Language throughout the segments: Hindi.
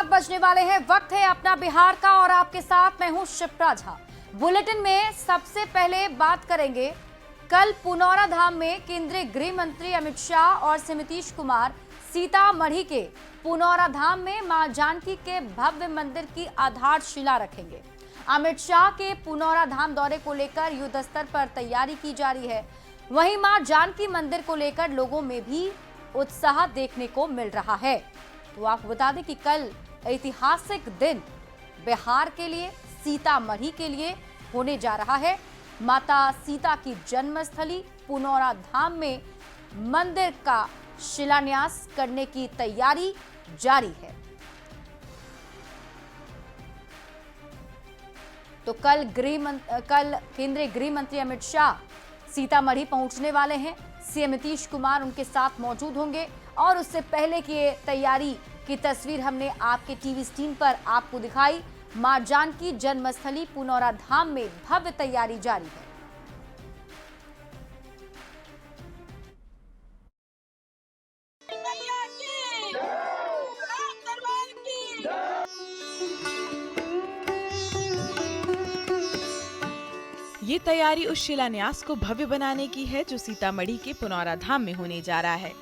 बजने वाले हैं। वक्त है अपना बिहार का और आपके साथ मैं हूं शिप्रा झा। बुलेटिन में सबसे पहले बात करेंगे, कल पुनौरा धाम में केंद्रीय गृह मंत्री अमित शाह और नीतीश कुमार सीतामढ़ी के पुनौरा धाम में मां जानकी के भव्य मंदिर की आधारशिला रखेंगे। अमित शाह के पुनौरा धाम दौरे को लेकर युद्ध स्तर पर तैयारी की जा रही है। वहीं मां जानकी मंदिर को लेकर लोगों में भी उत्साह देखने को मिल रहा है। तो आपको बता दें कि कल ऐतिहासिक दिन बिहार के लिए, सीतामढ़ी के लिए होने जा रहा है। माता सीता की जन्मस्थली पुनौरा धाम में मंदिर का शिलान्यास करने की तैयारी जारी है। तो कल केंद्रीय गृह मंत्री अमित शाह सीतामढ़ी पहुंचने वाले हैं। सीएम नीतीश कुमार उनके साथ मौजूद होंगे और उससे पहले की तैयारी की तस्वीर हमने आपके टीवी स्क्रीन पर आपको दिखाई। मां जानकी जन्मस्थली पुनौरा धाम में भव्य तैयारी जारी है। ये तैयारी उस शिलान्यास को भव्य बनाने की है जो सीतामढ़ी के पुनौरा धाम में होने जा रहा है।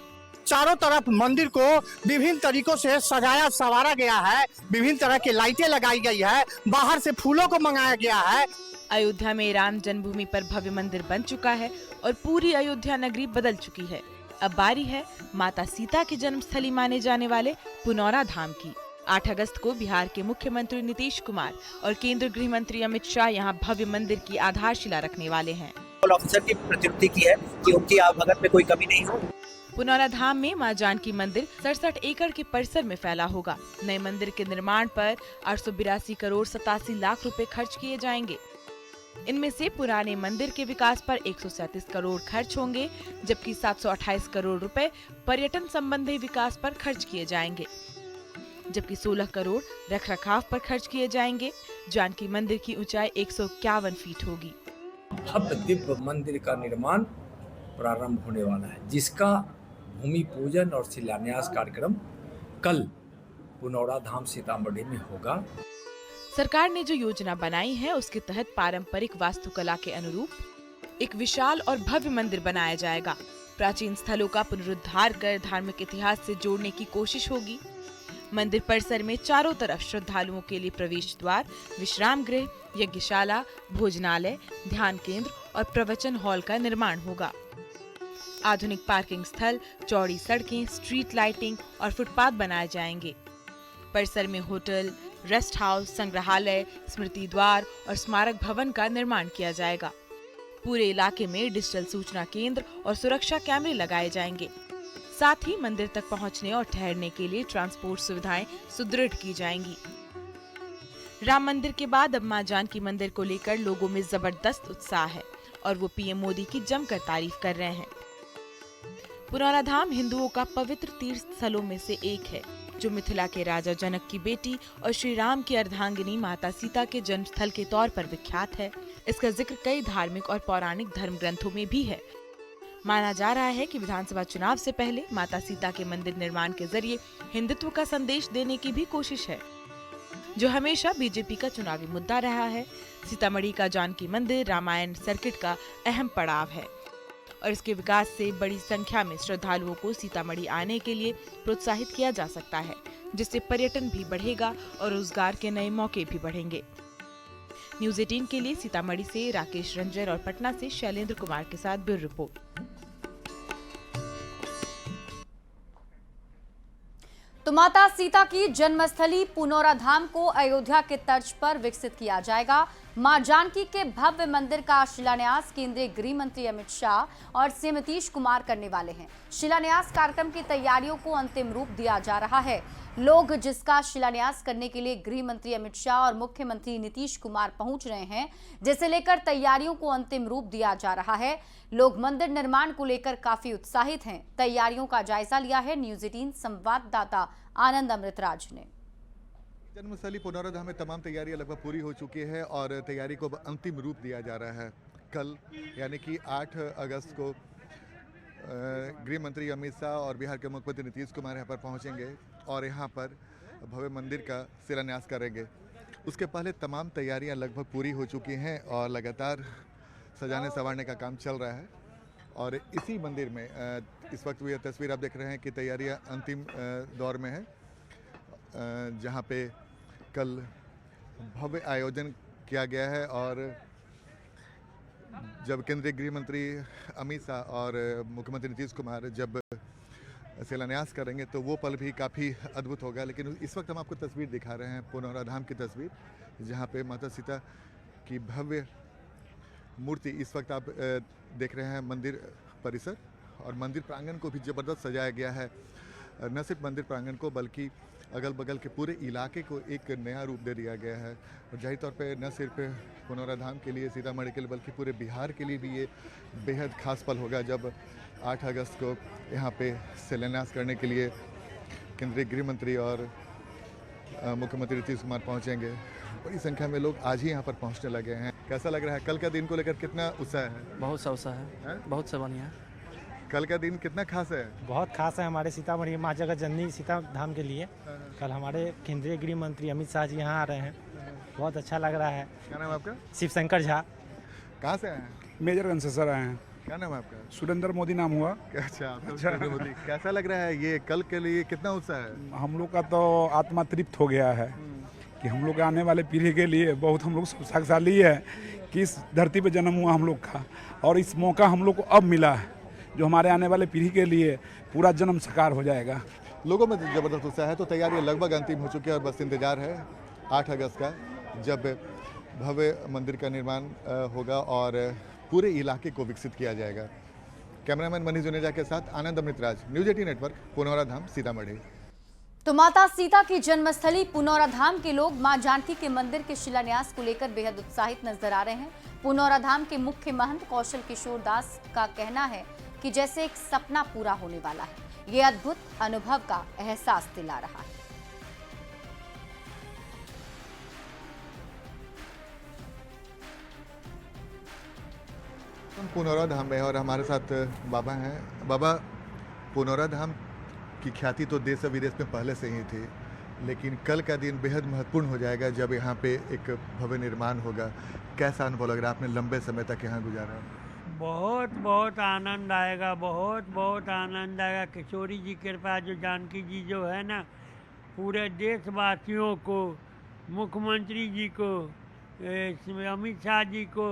चारों तरफ मंदिर को विभिन्न तरीकों से सजाया संवारा गया है, विभिन्न तरह की लाइटें लगाई गई है, बाहर से फूलों को मंगाया गया है। अयोध्या में राम जन्मभूमि पर भव्य मंदिर बन चुका है और पूरी अयोध्या नगरी बदल चुकी है। अब बारी है माता सीता की जन्मस्थली माने जाने वाले पुनौरा धाम की। 8 अगस्त को बिहार के मुख्यमंत्री नीतीश कुमार और केंद्रीय गृह मंत्री अमित शाह यहां भव्य मंदिर की आधारशिला रखने वाले हैं। ऑफिसर की प्रतिनियुक्ति की है कि उनकी आवभगत में कोई कमी नहीं हो। पुनौरा धाम में मां जानकी मंदिर 67 एकड़ के परिसर में फैला होगा। नए मंदिर के निर्माण पर 882 करोड़ 87 लाख रुपए खर्च किए जाएंगे। इनमें से पुराने मंदिर के विकास पर 137 करोड़ खर्च होंगे, जबकि 728 करोड़ रुपए पर्यटन संबंधी विकास पर खर्च किए जाएंगे, जबकि 16 करोड़ रखरखाव पर खर्च किए जाएंगे। जानकी मंदिर की ऊंचाई 151 फीट होगी। भव्य दिव्य मंदिर का निर्माण प्रारंभ होने वाला है, जिसका भूमि पूजन और शिलान्यास कार्यक्रम कल पुनौरा धाम सीतामढ़ी में होगा। सरकार ने जो योजना बनाई है उसके तहत पारंपरिक वास्तुकला के अनुरूप एक विशाल और भव्य मंदिर बनाया जाएगा। प्राचीन स्थलों का पुनरुद्धार कर धार्मिक इतिहास से जोड़ने की कोशिश होगी। मंदिर परिसर में चारों तरफ श्रद्धालुओं के लिए प्रवेश द्वार, विश्राम गृह, यज्ञशाला, भोजनालय, ध्यान केंद्र और प्रवचन हॉल का निर्माण होगा। आधुनिक पार्किंग स्थल, चौड़ी सड़कें, स्ट्रीट लाइटिंग और फुटपाथ बनाए जाएंगे। परिसर में होटल, रेस्ट हाउस, संग्रहालय, स्मृति द्वार और स्मारक भवन का निर्माण किया जाएगा। पूरे इलाके में डिजिटल सूचना केंद्र और सुरक्षा कैमरे लगाए जाएंगे। साथ ही मंदिर तक पहुंचने और ठहरने के लिए ट्रांसपोर्ट सुविधाएं सुदृढ़ की जाएंगी। राम मंदिर के बाद अब मां जानकी मंदिर को लेकर लोगों में जबरदस्त उत्साह है और वो पीएम मोदी की जमकर तारीफ कर रहे हैं। पुनौरा धाम हिंदुओं का पवित्र तीर्थ स्थलों में से एक है, जो मिथिला के राजा जनक की बेटी और श्री राम की अर्धांगिनी माता सीता के जन्मस्थल के तौर पर विख्यात है। इसका जिक्र कई धार्मिक और पौराणिक धर्म ग्रंथों में भी है। माना जा रहा है कि विधानसभा चुनाव से पहले माता सीता के मंदिर निर्माण के जरिए हिंदुत्व का संदेश देने की भी कोशिश है, जो हमेशा बीजेपी का चुनावी मुद्दा रहा है। सीतामढ़ी का जानकी मंदिर रामायण सर्किट का अहम पड़ाव है और इसके विकास से बड़ी संख्या में श्रद्धालुओं को सीतामढ़ी आने के लिए प्रोत्साहित किया जा सकता है, जिससे पर्यटन भी बढ़ेगा और रोजगार के नए मौके भी बढ़ेंगे। न्यूज़ 18 के लिए सीतामढ़ी से राकेश रंजन और पटना से शैलेंद्र कुमार के साथ ब्यूरो रिपोर्ट। तो माता सीता की जन्मस्थली पुनौरा धाम को अयोध्या के तर्ज पर विकसित किया जाएगा। मां जानकी के भव्य मंदिर का शिलान्यास केंद्रीय गृह मंत्री अमित शाह और सीएम नीतीश कुमार करने वाले हैं। शिलान्यास कार्यक्रम की तैयारियों को अंतिम रूप दिया जा रहा है। लोग जिसका शिलान्यास करने के लिए गृह मंत्री अमित शाह और मुख्यमंत्री नीतीश कुमार पहुंच रहे हैं, जिसे लेकर तैयारियों को अंतिम रूप दिया जा रहा है। लोग मंदिर निर्माण को लेकर काफी उत्साहित हैं। तैयारियों का जायजा लिया है न्यूज़ 18 संवाददाता आनंद अमृतराज ने। जन्मस्थली पुनौरा धाम में तमाम तैयारियां लगभग पूरी हो चुकी है और तैयारी को अंतिम रूप दिया जा रहा है। कल यानी कि 8 अगस्त को गृह मंत्री अमित शाह और बिहार के मुख्यमंत्री नीतीश कुमार यहाँ पर पहुँचेंगे और यहाँ पर भव्य मंदिर का शिलान्यास करेंगे। उसके पहले तमाम तैयारियां लगभग पूरी हो चुकी हैं और लगातार सजाने संवारने का काम चल रहा है। और इसी मंदिर में इस वक्त ये तस्वीर आप देख रहे हैं कि तैयारियां अंतिम दौर में है, जहां पे कल भव्य आयोजन किया गया है। और जब केंद्रीय गृह मंत्री अमित शाह और मुख्यमंत्री नीतीश कुमार जब शिलान्यास करेंगे तो वो पल भी काफ़ी अद्भुत होगा। लेकिन इस वक्त हम आपको तस्वीर दिखा रहे हैं पुनौरा धाम की तस्वीर, जहाँ पे माता सीता की भव्य मूर्ति इस वक्त आप देख रहे हैं मंदिर परिसर। और मंदिर प्रांगण को भी ज़बरदस्त सजाया गया है। न सिर्फ मंदिर प्रांगण को बल्कि अगल बगल के पूरे इलाके को एक नया रूप दे दिया गया है। और जाहिर तौर पे न सिर्फ पुनौरा धाम के लिए, सीतामढ़ी के लिए, बल्कि पूरे बिहार के लिए भी ये बेहद खास पल होगा जब 8 अगस्त को यहाँ पे शिलान्यास करने के लिए केंद्रीय गृह मंत्री और मुख्यमंत्री नीतीश कुमार पहुँचेंगे। बड़ी संख्या में लोग आज ही यहाँ पर पहुँचने लगे हैं। कैसा लग रहा है? कल का दिन को लेकर कितना उत्साह है? बहुत सा उत्साह है, बहुत सा बढ़िया। कल का दिन कितना खास है? बहुत खास है हमारे सीतामढ़ी माँ जगत जननी सीता धाम के लिए। कल हमारे केंद्रीय गृह मंत्री अमित शाह जी यहाँ आ रहे हैं, बहुत अच्छा लग रहा है। क्या नाम है आपका? शिवशंकर झा। कहाँ से आए हैं? मेजरगंज से सर आए हैं। क्या नाम है आपका? सुरेंद्र मोदी नाम हुआ। अच्छा, मोदी। कैसा लग रहा है ये कल के लिए, कितना उत्साह है? हम लोग का तो आत्मा तृप्त हो गया है कि हम लोग आने वाले पीढ़ी के लिए बहुत हम लोग सौभाग्यशाली है कि इस धरती पे जन्म हुआ हम लोग का, और इस मौका हम लोग को अब मिला है जो हमारे आने वाले पीढ़ी के लिए पूरा जन्म साकार हो जाएगा। लोगों में ज़बरदस्त उत्साह है। तो तैयारी लगभग अंतिम हो चुकी है और बस इंतजार है 8 अगस्त का, जब भव्य मंदिर का निर्माण होगा और पूरे इलाके को विकसित किया जाएगा। कैमरामैन मनीष जुनेजा के साथ आनंद अमृतराज, न्यूज़ 18 नेटवर्क, पुनौरा धाम, सीतामढ़ी। तो माता सीता की जन्मस्थली पुनौरा धाम के लोग मां जानकी के मंदिर के शिलान्यास को लेकर बेहद उत्साहित नजर आ रहे हैं। पुनौरा धाम के मुख्य महंत कौशल किशोर दास का कहना है कि जैसे एक सपना पूरा होने वाला है। ये अद्भुत अनुभव का एहसास दिला रहा है। हम पुनौरा धाम में और हमारे साथ बाबा हैं। बाबा, पुनौरा धाम की ख्याति तो देश और विदेश में पहले से ही थी, लेकिन कल का दिन बेहद महत्वपूर्ण हो जाएगा जब यहाँ पे एक भव्य निर्माण होगा। कैसा अनुभव लग रहा है? आपने लंबे समय तक यहाँ गुजारा। बहुत बहुत आनंद आएगा, बहुत बहुत आनंद आएगा। किशोरी जी कृपा, जो जानकी जी जो है ना, पूरे देशवासियों को, मुख्यमंत्री जी को, अमित शाह जी को,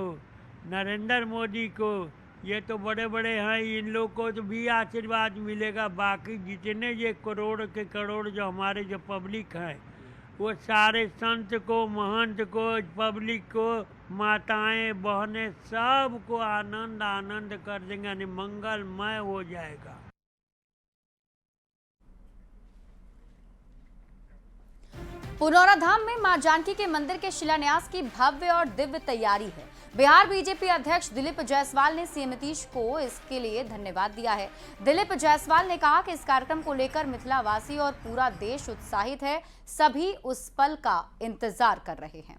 नरेंद्र मोदी को, ये तो बड़े बड़े हैं, इन लोग को तो भी आशीर्वाद मिलेगा। बाकी जितने ये करोड़ के करोड़ जो हमारे जो पब्लिक हैं, वो सारे संत को, महंत को, पब्लिक को, माताएं बहनें सबको आनंद आनंद कर देंगे, यानी मंगलमय हो जाएगा। पुनौरा धाम में मां जानकी के मंदिर के शिलान्यास की भव्य और दिव्य तैयारी है। बिहार बीजेपी अध्यक्ष दिलीप जायसवाल ने सीएम नीतीश को इसके लिए धन्यवाद दिया है। दिलीप जायसवाल ने कहा कि इस कार्यक्रम को लेकर मिथिलावासी और पूरा देश उत्साहित है, सभी उस पल का इंतजार कर रहे हैं।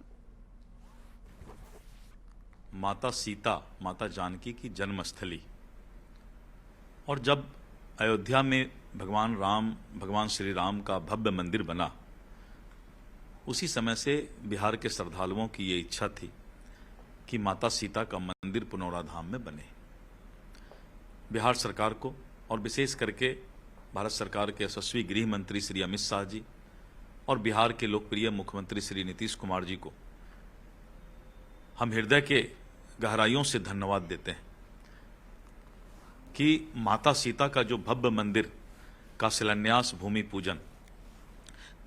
माता सीता, माता जानकी की जन्मस्थली, और जब अयोध्या में भगवान राम, भगवान श्री राम का भव्य मंदिर बना, उसी समय से बिहार के श्रद्धालुओं की ये इच्छा थी कि माता सीता का मंदिर पुनौरा धाम में बने। बिहार सरकार को और विशेष करके भारत सरकार के यशस्वी गृह मंत्री श्री अमित शाह जी और बिहार के लोकप्रिय मुख्यमंत्री श्री नीतीश कुमार जी को हम हृदय के गहराइयों से धन्यवाद देते हैं कि माता सीता का जो भव्य मंदिर का शिलान्यास भूमि पूजन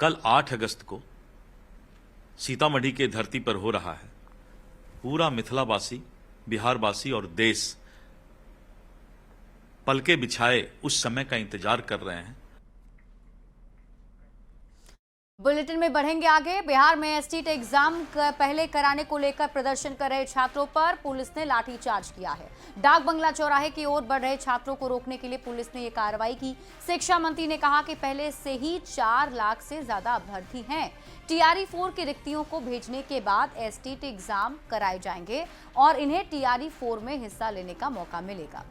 कल 8 अगस्त को सीतामढ़ी के धरती पर हो रहा है। पूरा मिथिलावासी, बिहारवासी और देश पलके बिछाए उस समय का इंतजार कर रहे हैं। बुलेटिन में बढ़ेंगे आगे। बिहार में एसटीटी एग्जाम पहले कराने को लेकर प्रदर्शन कर रहे छात्रों पर पुलिस ने लाठीचार्ज किया है। डाक बंगला चौराहे की ओर बढ़ रहे छात्रों को रोकने के लिए पुलिस ने यह कार्रवाई की। शिक्षा मंत्री ने कहा कि पहले से ही 4 लाख से ज्यादा अभ्यर्थी हैं। टीआरई 4 की रिक्तियों को भेजने के बाद एसटीटी एग्जाम कराए जाएंगे और इन्हें टीआरई 4 में हिस्सा लेने का मौका मिलेगा।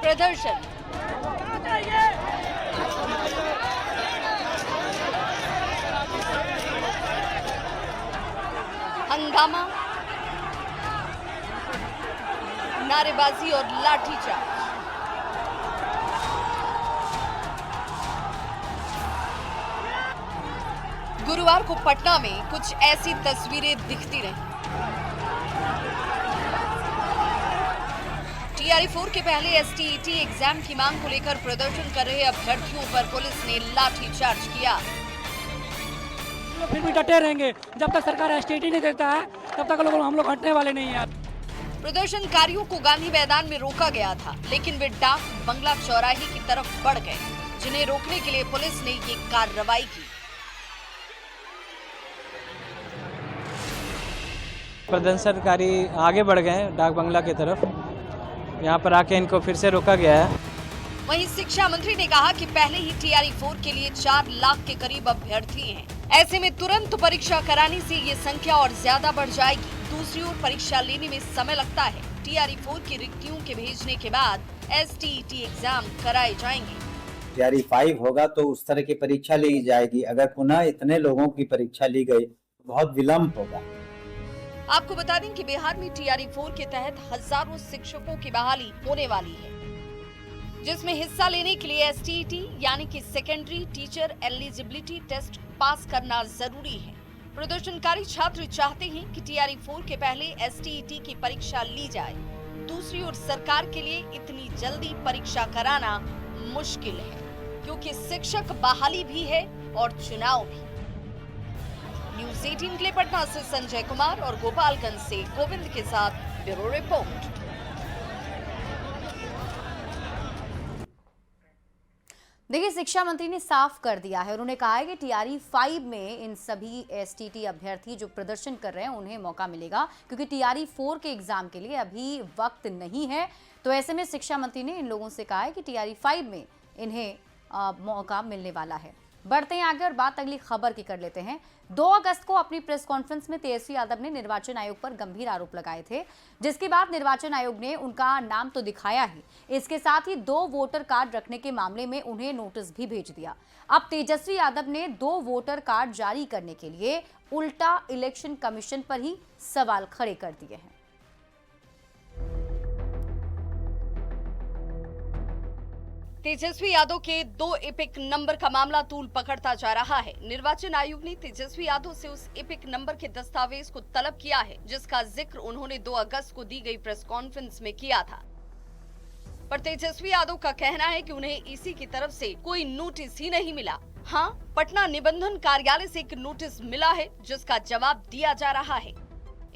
प्रदर्शन हंगामा, नारेबाजी और लाठीचार्ज। गुरुवार को पटना में कुछ ऐसी तस्वीरें दिखती रहीं। TRE-4 के पहले STET एग्जाम की मांग को लेकर प्रदर्शन कर रहे अभ्यर्थियों पर पुलिस ने लाठीचार्ज किया। फिर भी डटे रहेंगे जब तक सरकार STET नहीं देता है, तब तक हम लोग हटने वाले नहीं हैं। प्रदर्शनकारियों को गांधी मैदान में रोका गया था, लेकिन वे डाक बंगला चौराहे की तरफ बढ़ गए, जिन्हें रोकने के लिए पुलिस ने ये कार्रवाई की। प्रदर्शनकारी आगे बढ़ गए डाक बंगला की तरफ, यहाँ पर आके इनको फिर से रोका गया है। वहीं शिक्षा मंत्री ने कहा कि पहले ही TRE-4 के लिए 4 लाख के करीब अभ्यर्थी हैं। ऐसे में तुरंत परीक्षा कराने से ये संख्या और ज्यादा बढ़ जाएगी। दूसरी ओर परीक्षा लेने में समय लगता है। TRE-4 की रिक्तियों के भेजने के बाद STET एग्जाम कराए जाएंगे। TRE-5 होगा तो उस तरह की परीक्षा ली जाएगी। अगर पुनः इतने लोगों की परीक्षा ली गई तो बहुत विलम्ब होगा। आपको बता दें कि बिहार में TRE-4 के तहत हजारों शिक्षकों की बहाली होने वाली है, जिसमें हिस्सा लेने के लिए STET यानी कि secondary teacher eligibility test pass करना जरूरी है। प्रदर्शनकारी छात्र चाहते हैं कि TRE-4 के पहले STET की परीक्षा ली जाए। दूसरी ओर सरकार के लिए इतनी जल्दी परीक्षा कराना मुश्किल है, क्योंकि शिक्षक बहाली भी है और चुनाव भी। न्यूज़ 18 के लिए पटना से संजय कुमार और गोपालगंज से गोविंद के साथ ब्यूरो रिपोर्ट। देखिए, शिक्षा मंत्री ने साफ कर दिया है, उन्होंने कहा है कि TRE-5 में इन सभी STET अभ्यर्थी जो प्रदर्शन कर रहे हैं उन्हें मौका मिलेगा, क्योंकि TRE-4 के एग्जाम के लिए अभी वक्त नहीं है। तो ऐसे में शिक्षा मंत्री ने इन लोगों से कहा है कि TRE-5 में इन्हें मौका मिलने वाला है। बढ़ते हैं आगे और बात अगली खबर की कर लेते हैं। 2 अगस्त को अपनी प्रेस कॉन्फ्रेंस में तेजस्वी यादव ने निर्वाचन आयोग पर गंभीर आरोप लगाए थे, जिसके बाद निर्वाचन आयोग ने उनका नाम तो दिखाया ही, इसके साथ ही 2 वोटर कार्ड रखने के मामले में उन्हें नोटिस भी भेज दिया। अब तेजस्वी यादव ने 2 वोटर कार्ड जारी करने के लिए उल्टा इलेक्शन कमीशन पर ही सवाल खड़े कर दिए हैं। तेजस्वी यादव के 2 एपिक नंबर का मामला तूल पकड़ता जा रहा है। निर्वाचन आयोग ने तेजस्वी यादव से उस एपिक नंबर के दस्तावेज को तलब किया है, जिसका जिक्र उन्होंने 2 अगस्त को दी गई प्रेस कॉन्फ्रेंस में किया था। पर तेजस्वी यादव का कहना है कि उन्हें ईसी की तरफ से कोई नोटिस ही नहीं मिला। हाँ, पटना निबंधन कार्यालय से एक नोटिस मिला है, जिसका जवाब दिया जा रहा है।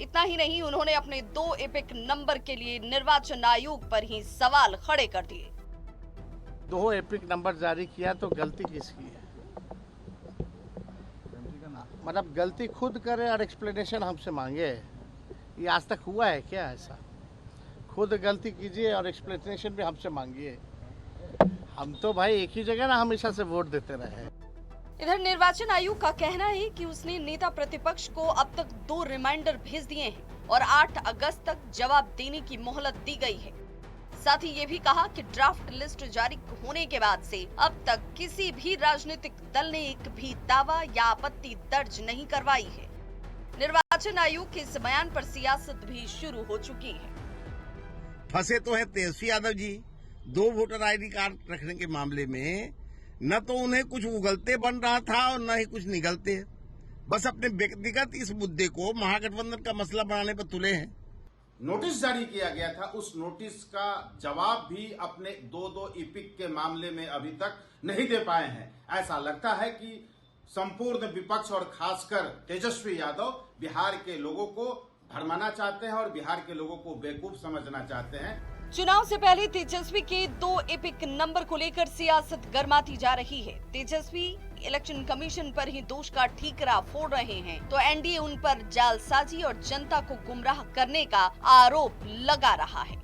इतना ही नहीं, उन्होंने अपने 2 एपिक नंबर के लिए निर्वाचन आयोग पर ही सवाल खड़े कर दिए। 2 एपिक नंबर जारी किया तो गलती किसकी है? मतलब गलती खुद करे और एक्सप्लेनेशन हमसे मांगे। ये आज तक हुआ है क्या ऐसा? खुद गलती कीजिए और एक्सप्लेनेशन भी हमसे मांगिए। हम तो भाई एक ही जगह ना हमेशा से वोट देते रहे। इधर निर्वाचन आयोग का कहना है कि उसने नेता प्रतिपक्ष को अब तक 2 रिमाइंडर भेज दिए हैं और 8 अगस्त तक जवाब देने की मोहलत दी गई है। साथ ही ये भी कहा कि ड्राफ्ट लिस्ट जारी होने के बाद से अब तक किसी भी राजनीतिक दल ने एक भी दावा या आपत्ति दर्ज नहीं करवाई है। निर्वाचन आयोग के इस बयान पर सियासत भी शुरू हो चुकी है। फंसे तो है Tejashwi Yadav ji 2 voter ID card रखने के मामले में। न तो उन्हें कुछ उगलते बन रहा था और न ही कुछ निगलते। बस अपने व्यक्तिगत इस मुद्दे को महागठबंधन का मसला बनाने पर तुले हैं। नोटिस जारी किया गया था, उस नोटिस का जवाब भी अपने 2 एपिक के मामले में अभी तक नहीं दे पाए हैं। ऐसा लगता है कि संपूर्ण विपक्ष और खासकर तेजस्वी यादव बिहार के लोगों को भरमाना चाहते हैं और बिहार के लोगों को बेवकूफ समझना चाहते हैं। चुनाव से पहले तेजस्वी के 2 एपिक नंबर को लेकर सियासत गर्माती जा रही है। तेजस्वी इलेक्शन कमीशन पर ही दोष का ठीकरा फोड़ रहे हैं, तो एनडीए उन पर जालसाजी और जनता को गुमराह करने का आरोप लगा रहा है।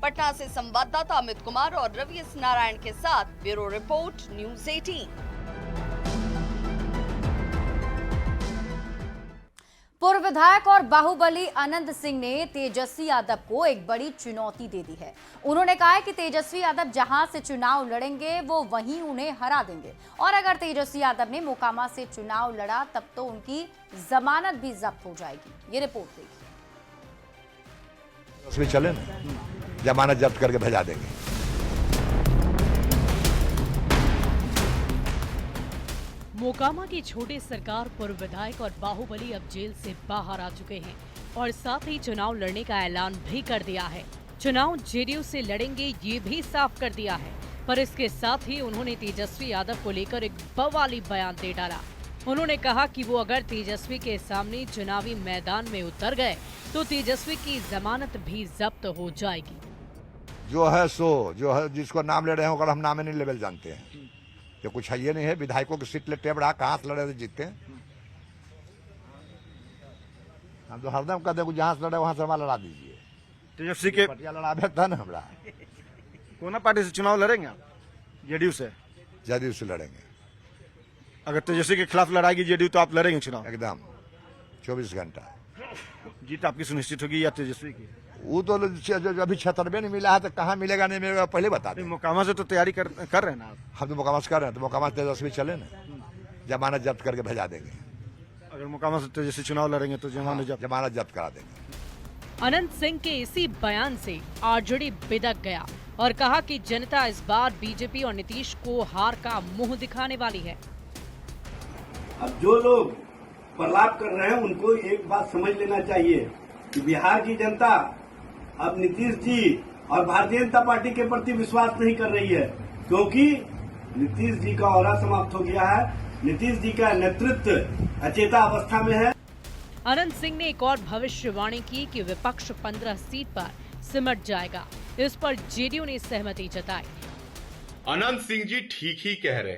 पटना से संवाददाता अमित कुमार और रवि एस नारायण के साथ ब्यूरो रिपोर्ट, न्यूज़ 18। पूर्व विधायक और बाहुबली अनंत सिंह ने तेजस्वी यादव को एक बड़ी चुनौती दे दी है। उन्होंने कहा है कि तेजस्वी यादव जहां से चुनाव लड़ेंगे वो वहीं उन्हें हरा देंगे और अगर तेजस्वी यादव ने मोकामा से चुनाव लड़ा तब तो उनकी जमानत भी जब्त हो जाएगी। ये रिपोर्ट देखिए। चले ना, जमानत जब्त करके भेजा देंगे। मोकामा की छोटी सरकार पूर्व विधायक और बाहुबली अब जेल से बाहर आ चुके हैं और साथ ही चुनाव लड़ने का ऐलान भी कर दिया है। चुनाव जेडीयू से लड़ेंगे ये भी साफ कर दिया है, पर इसके साथ ही उन्होंने तेजस्वी यादव को लेकर एक बवाली बयान दे डाला। उन्होंने कहा कि वो अगर तेजस्वी के सामने चुनावी मैदान में उतर गए तो तेजस्वी की जमानत भी जब्त हो जाएगी। जो है सो जो है, जिसको नाम ले रहे हैं हम नाम नहीं लेवल जानते हैं। ये कुछ है ये नहीं है, विधायकों की सीट ले टेप रहा, कहाँ से लड़े तो जीतते हैं। हम तो हरदम कहते हैं जहाँ से लड़े वहाँ से हमारा लड़ा दीजिए। तेजस्वी के पटिया लड़ा था ना हमरा। कौन पार्टी से चुनाव लड़ेंगे आप? जेडीयू से? जेडीयू से लड़ेंगे। अगर तेजस्वी के खिलाफ लड़ाएगी जेडीयू तो आप लड़ेंगे चुनाव? एकदम 24 घंटा। जीत आपकी सुनिश्चित होगी या तेजस्वी की? वो तो अभी 76 नहीं मिला है तो कहाँ मिलेगा नहीं मिलेगा पहले बता दें। मोकामा से तो तैयारी कर रहे हैं ना आप? हम तो मोकामा से कर रहे हैं, तो मोकामा से तेजस्वी चले ना, जमानत जब्त करके भेजा देंगे। अगर मोकामा से तेजस्वी चुनाव लड़ेंगे तो जमानत जब्त करा देंगे। अनंत सिंह के इसी बयान से आरजेडी बिदक गया और कहा कि जनता इस बार बीजेपी और नीतीश को हार का मुंह दिखाने वाली है। अब जो लोग प्रलाप कर रहे हैं उनको एक बात समझ लेना चाहिए कि बिहार की जनता अब नीतीश जी और भारतीय जनता पार्टी के प्रति विश्वास नहीं कर रही है, क्योंकि नीतीश जी का औरा समाप्त हो गया है। नीतीश जी का नेतृत्व अचेता अवस्था में है। अनंत सिंह ने एक और भविष्यवाणी की कि विपक्ष 15 सीट पर सिमट जाएगा। इस पर जेडीयू ने सहमति जताई। अनंत सिंह जी ठीक ही कह रहे।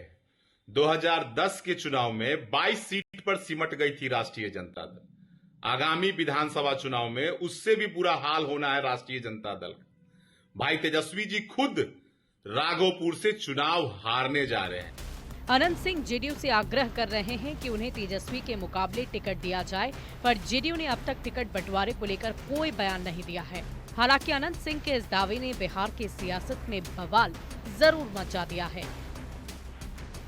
2010 के चुनाव में 22 सीट पर सिमट गई थी राष्ट्रीय जनता दल। आगामी विधानसभा चुनाव में उससे भी बुरा हाल होना है राष्ट्रीय जनता दल का। भाई तेजस्वी जी खुद राघोपुर से चुनाव हारने जा रहे हैं। अनंत सिंह जेडीयू से आग्रह कर रहे हैं कि उन्हें तेजस्वी के मुकाबले टिकट दिया जाए, पर जेडीयू ने अब तक टिकट बंटवारे को लेकर कोई बयान नहीं दिया है। हालांकि अनंत सिंह के इस दावे ने बिहार की सियासत में बवाल जरूर मचा दिया है।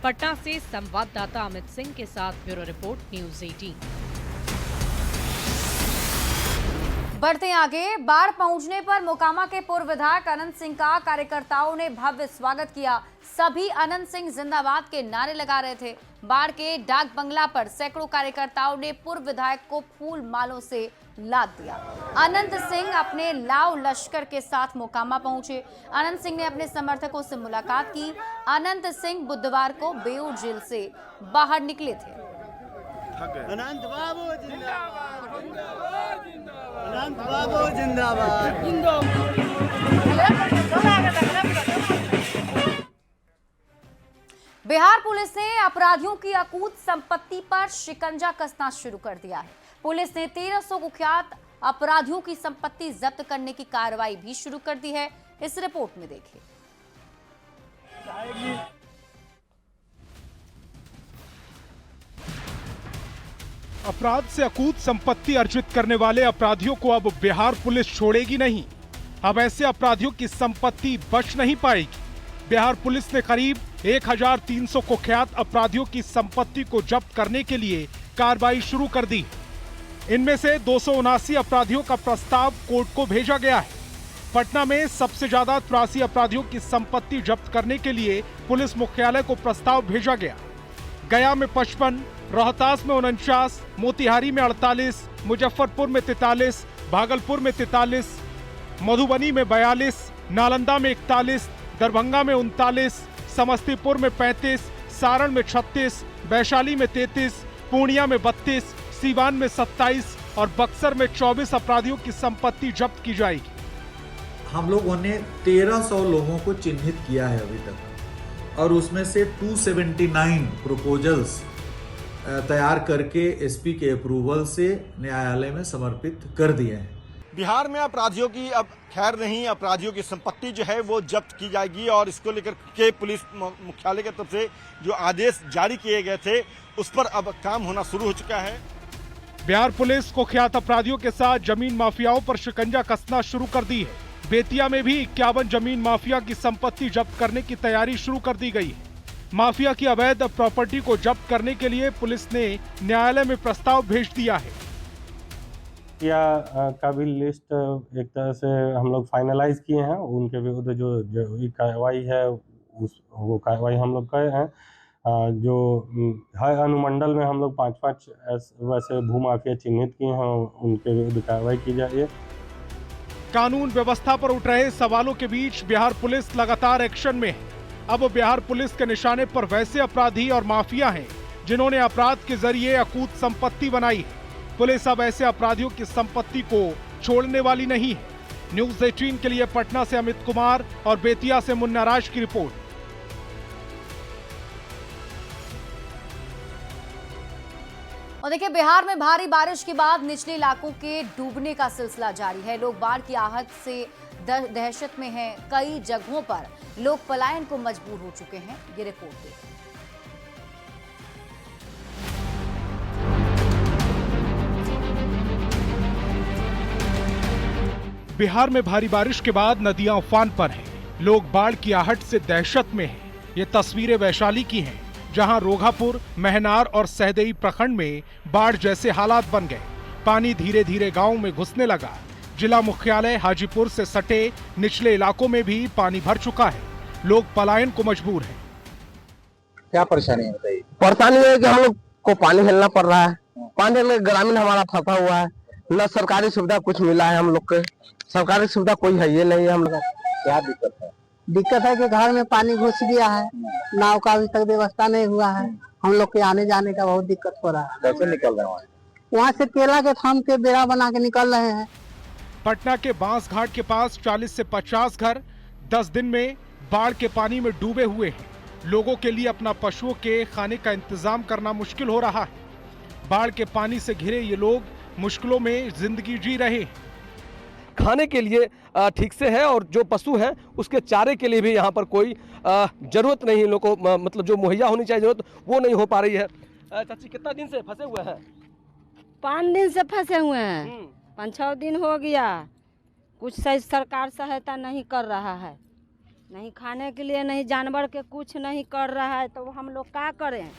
पटना से संवाददाता अमित सिंह के साथ ब्यूरो रिपोर्ट न्यूज़ 18। बढ़ते हैं आगे। बाढ़ पहुंचने पर मोकामा के पूर्व विधायक अनंत सिंह का कार्यकर्ताओं ने भव्य स्वागत किया। सभी अनंत सिंह जिंदाबाद के नारे लगा रहे थे। बाढ़ के डाक बंगला पर सैकड़ों कार्यकर्ताओं ने पूर्व विधायक को फूल मालों से लाद दिया। अनंत सिंह अपने लाव लश्कर के साथ मोकामा पहुंचे। अनंत सिंह ने अपने समर्थकों से मुलाकात की। अनंत सिंह बुधवार को बेऊर जेल से बाहर निकले थे। अनंत बाबू जिंदाबाद, अनंत बाबू जिंदाबाद, बिहार पुलिस ने अपराधियों की अकूत संपत्ति पर शिकंजा कसना शुरू कर दिया है। पुलिस ने 1300 कुख्यात अपराधियों की संपत्ति जब्त करने की कार्रवाई भी शुरू कर दी है। इस रिपोर्ट में देखिए। अपराध से अकूत संपत्ति अर्जित करने वाले अपराधियों को अब बिहार पुलिस छोड़ेगी नहीं। अब ऐसे अपराधियों की संपत्ति बच नहीं पाएगी। बिहार पुलिस ने करीब 1300 कुख्यात अपराधियों की संपत्ति को जब्त करने के लिए कार्रवाई शुरू कर दी। इनमें से 279 अपराधियों का प्रस्ताव कोर्ट को भेजा गया है। पटना में सबसे ज्यादा 83 अपराधियों की संपत्ति जब्त करने के लिए पुलिस मुख्यालय को प्रस्ताव भेजा गया। गया में 55, रोहतास में 49, मोतिहारी में 48, मुजफ्फरपुर में 43, भागलपुर में 43, मधुबनी में 42, नालंदा में 41, दरभंगा में 39, समस्तीपुर में 35, सारण में 36, वैशाली में 33, पूर्णिया में 32, सीवान में 27 और बक्सर में 24 अपराधियों की संपत्ति जब्त की जाएगी। हम लोगों ने 1300 लोगों को चिन्हित किया है अभी तक और उसमें से 279 प्रपोजल्स तैयार करके एसपी के अप्रूवल से न्यायालय में समर्पित कर दिए हैं। बिहार में अपराधियों की अब खैर नहीं, अपराधियों की संपत्ति जो है वो जब्त की जाएगी और इसको लेकर के पुलिस मुख्यालय की तरफ से जो आदेश जारी किए गए थे उस पर अब काम होना शुरू हो चुका है। बिहार पुलिस कुख्यात अपराधियों के साथ जमीन माफियाओं पर शिकंजा कसना शुरू कर दी है। बेतिया में भी 51 जमीन माफिया की संपत्ति जब्त करने की तैयारी शुरू कर दी गई है। माफिया की अवैध प्रॉपर्टी को जब्त करने के लिए पुलिस ने न्यायालय में प्रस्ताव भेज दिया है। का भी लिस्ट एक तरह से हम लोग फाइनलाइज किए हैं। उनके विरुद्ध जो कार्रवाई है वो कार्रवाई हम लोग कर रहे हैं। जो हर अनुमंडल में हम लोग 5-5 वैसे भूमाफिया चिन्हित किए हैं, उनके विरुद्ध कार्रवाई की जा रही है। कानून व्यवस्था पर उठ रहे सवालों के बीच बिहार पुलिस लगातार एक्शन में है। अब बिहार पुलिस के निशाने पर वैसे अपराधी और माफिया हैं जिन्होंने अपराध के जरिए अकूत संपत्ति बनाई है। पुलिस अब ऐसे अपराधियों की संपत्ति को छोड़ने वाली नहीं है। न्यूज़ 18 के लिए पटना से अमित कुमार और बेतिया से मुन्ना राज की रिपोर्ट। और देखिए, बिहार में भारी बारिश के बाद निचले इलाकों के डूबने का सिलसिला जारी है। लोग बाढ़ की आहत से दहशत में हैं। कई जगहों पर लोग पलायन को मजबूर हो चुके हैं। ये रिपोर्ट देखिए। बिहार में भारी बारिश के बाद नदियां उफान पर हैं। लोग बाढ़ की आहट से दहशत में हैं। ये तस्वीरें वैशाली की हैं, जहां रोघापुर, महनार और सहदेई प्रखंड में बाढ़ जैसे हालात बन गए। पानी धीरे धीरे गांव में घुसने लगा। जिला मुख्यालय हाजीपुर से सटे निचले इलाकों में भी पानी भर चुका है। लोग पलायन को मजबूर हैं। क्या परेशानी है बताइए? परेशानी है कि हम लोग को पानी हिलना पड़ रहा है। पानी में ग्रामीण हमारा फंसा हुआ है। न सरकारी सुविधा कुछ मिला है हम लोग के। सरकारी सुविधा कोई है ये नहीं है हम लोग। क्या दिक्कत है? दिक्कत है कि घर में पानी घुस गया है। नाव का अभी तक व्यवस्था नहीं हुआ है। हम लोग के आने जाने का बहुत दिक्कत हो रहा है। कैसे निकल रहे हैं? वहाँ से केला के थम के बेड़ा बना के निकल रहे हैं। पटना के बांस घाट के पास 40 से 50 घर 10 दिन में बाढ़ के पानी में डूबे हुए हैं। लोगों के लिए अपना पशुओं के खाने का इंतजाम करना मुश्किल हो रहा है। बाढ़ के पानी से घिरे ये लोग मुश्किलों में जिंदगी जी रहे हैं। खाने के लिए ठीक से है और जो पशु है उसके चारे के लिए भी यहाँ पर कोई जरूरत नहीं लोग को, मतलब जो मुहैया होनी चाहिए जरूरत वो नहीं हो पा रही है। चाची, कितना दिन से फंसे हुए हैं? 5 दिन से फंसे हुए हैं। 5-6 दिन हो गया। कुछ सरकार सहायता नहीं कर रहा है। नहीं खाने के लिए, नहीं जानवर के कुछ नहीं कर रहा है, तो हम लोग क्या करें?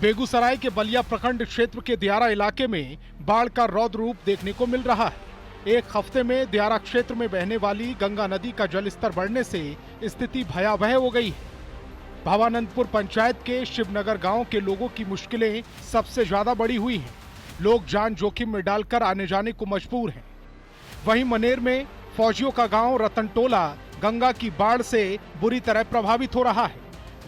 बेगूसराय के बलिया प्रखंड क्षेत्र के दियारा इलाके में बाढ़ का रौद्र रूप देखने को मिल रहा है। एक हफ्ते में दियारा क्षेत्र में बहने वाली गंगा नदी का जलस्तर बढ़ने से स्थिति भयावह हो गई है। भवानंदपुर पंचायत के शिवनगर गांव के लोगों की मुश्किलें सबसे ज्यादा बढ़ी हुई हैं। लोग जान जोखिम में डालकर आने जाने को मजबूर हैं। वहीं मनेर में फौजियों का गांव रतनटोला गंगा की बाढ़ से बुरी तरह प्रभावित हो रहा है।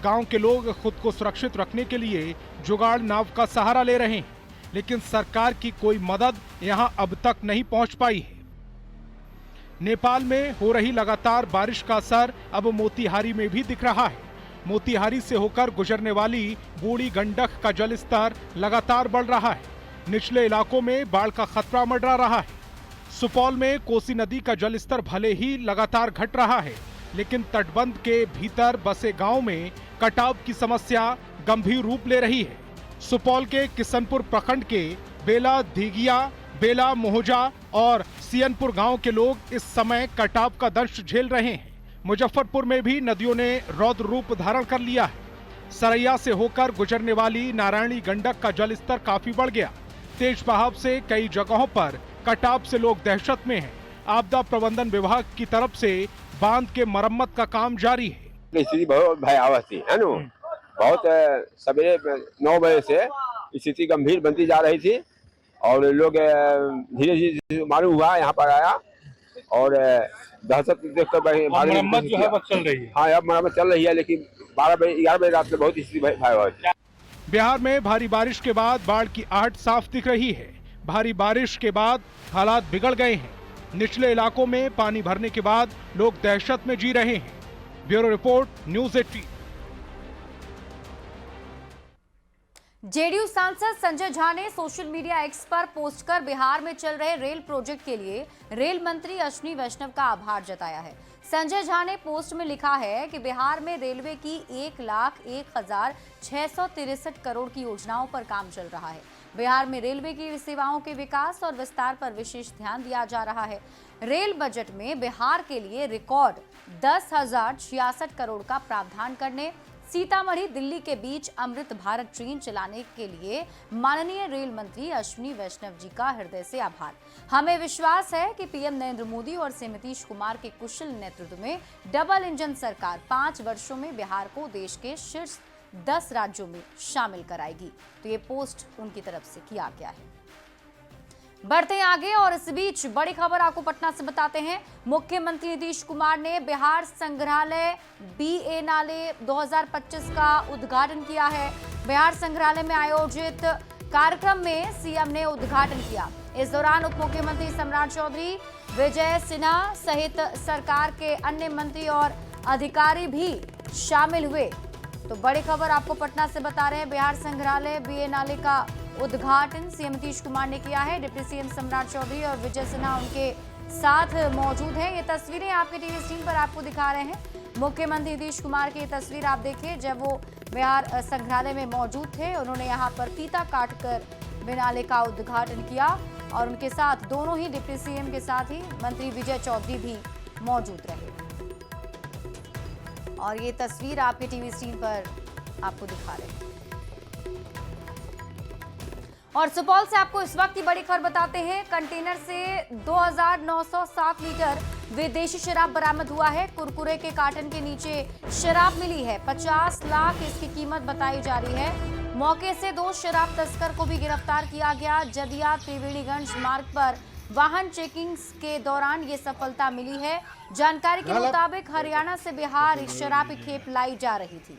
गांव के लोग खुद को सुरक्षित रखने के लिए जुगाड़ नाव का सहारा ले रहे हैं, लेकिन सरकार की कोई मदद यहां अब तक नहीं पहुंच पाई है। नेपाल में हो रही लगातार बारिश का असर अब मोतिहारी में भी दिख रहा है। मोतिहारी से होकर गुजरने वाली बूढ़ी गंडक का जलस्तर लगातार बढ़ रहा है। निचले इलाकों में बाढ़ का खतरा मंडरा रहा है। सुपौल में कोसी नदी का जलस्तर भले ही लगातार घट रहा है, लेकिन तटबंध के भीतर बसे गांव में कटाव की समस्या गंभीर रूप ले रही है। सुपौल के किशनपुर प्रखंड के बेला धीगिया, बेला मोहजा और सियनपुर गांव के लोग इस समय कटाव का दंश झेल रहे हैं। मुजफ्फरपुर में भी नदियों ने रौद्र रूप धारण कर लिया है। सरैया से होकर गुजरने वाली नारायणी गंडक का जलस्तर काफी बढ़ गया। तेज बहाव से कई जगहों पर कटाव से लोग दहशत में हैं। आपदा प्रबंधन विभाग की तरफ से बांध के मरम्मत का काम जारी है। स्थिति बहुत भयावह थी, है ना। बहुत सवेरे 9 बजे से स्थिति गंभीर बनती जा रही थी और लोग धीरे धीरे मालूम हुआ यहाँ पर आया और दहशत देखकर मरम्मत जो है वो चल रही है। हाँ, अब मरम्मत चल रही है, लेकिन 12 बजे 11 बजे रात में बहुत स्थिति भयावह थी। बिहार में भारी बारिश के बाद बाढ़ की आहट साफ दिख रही है। भारी बारिश के बाद हालात बिगड़ गए हैं। निचले इलाकों में पानी भरने के बाद लोग दहशत में जी रहे हैं। Bureau report, news 18। जेडीयू सांसद संजय झा ने सोशल मीडिया एक्स पर पोस्ट कर बिहार में चल रहे रेल प्रोजेक्ट के लिए रेल मंत्री अश्विनी वैष्णव का आभार जताया है। संजय झा ने पोस्ट में लिखा है कि बिहार में रेलवे की 1,01,663 करोड़ की योजनाओं पर काम चल रहा है। बिहार में रेलवे की सेवाओं के विकास और विस्तार पर विशेष ध्यान दिया जा रहा है। रेल बजट में बिहार के लिए रिकॉर्ड 10,066 करोड़ का प्रावधान करने, सीतामढ़ी दिल्ली के बीच अमृत भारत ट्रेन चलाने के लिए माननीय रेल मंत्री अश्विनी वैष्णव जी का हृदय से आभार। हमें विश्वास है कि पीएम नरेंद्र मोदी और नीतीश कुमार के कुशल नेतृत्व में डबल इंजन सरकार 5 वर्षों में बिहार को देश के शीर्ष 10 राज्यों में शामिल कराएगी। तो ये पोस्ट उनकी तरफ से किया गया है। बढ़ते हैं आगे और इस बीच बड़ी खबर आपको पटना से बताते हैं। मुख्यमंत्री नीतीश कुमार ने बिहार संग्रहालय बिएनाले 2025 का उद्घाटन किया है। बिहार संग्रहालय में आयोजित कार्यक्रम में सीएम ने उद्घाटन किया। इस दौरान उप मुख्यमंत्री सम्राट चौधरी, विजय सिन्हा सहित सरकार के अन्य मंत्री और अधिकारी भी शामिल हुए। तो बड़ी खबर आपको पटना से बता रहे हैं। बिहार संग्रहालय बिएनाले का उद्घाटन सीएम नीतीश कुमार ने किया है। डिप्टी सीएम सम्राट चौधरी और विजय सिन्हा उनके साथ मौजूद हैं। ये तस्वीरें आपके टीवी स्क्रीन पर आपको दिखा रहे हैं। मुख्यमंत्री नीतीश कुमार की ये तस्वीर आप देखिए जब वो बिहार संग्रहालय में मौजूद थे। उन्होंने यहाँ पर फीता काटकर बिएनाले का उद्घाटन किया और उनके साथ दोनों ही डिप्टी सीएम के साथ ही मंत्री विजय चौधरी भी मौजूद रहे। और ये तस्वीर आपके टीवी स्क्रीन पर आपको दिखा रहे हैं। और सुपौल से आपको इस वक्त की बड़ी खबर बताते हैं। कंटेनर से 2,907 लीटर विदेशी शराब बरामद हुआ है। कुरकुरे के कार्टन के नीचे शराब मिली है। 50 लाख इसकी कीमत बताई जा रही है। मौके से 2 शराब तस्कर को भी गिरफ्तार किया गया। जदिया त्रिवेणीगंज मार्ग पर वाहन चेकिंग के दौरान ये सफलता मिली है। जानकारी के मुताबिक हरियाणा से बिहार शराब की खेप लाई जा रही थी।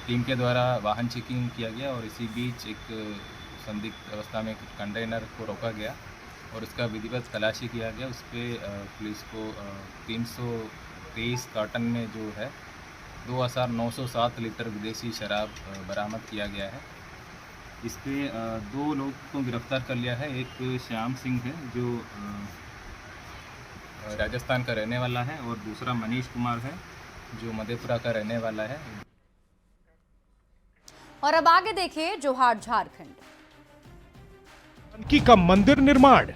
टीम के द्वारा वाहन चेकिंग किया गया और इसी बीच एक संदिग्ध अवस्था में कुछ कंटेनर को रोका गया और उसका विधिवत तलाशी किया गया। उस पर पुलिस को 323 कार्टन में जो है 2,907 लीटर विदेशी शराब बरामद किया गया है। इस पे 2 लोग को गिरफ्तार कर लिया है। एक श्याम सिंह है जो राजस्थान का रहने वाला है और दूसरा मनीष कुमार है जो मधेपुरा का रहने वाला है। और अब आगे देखिए जोहार झारखंड। जानकी का मंदिर निर्माण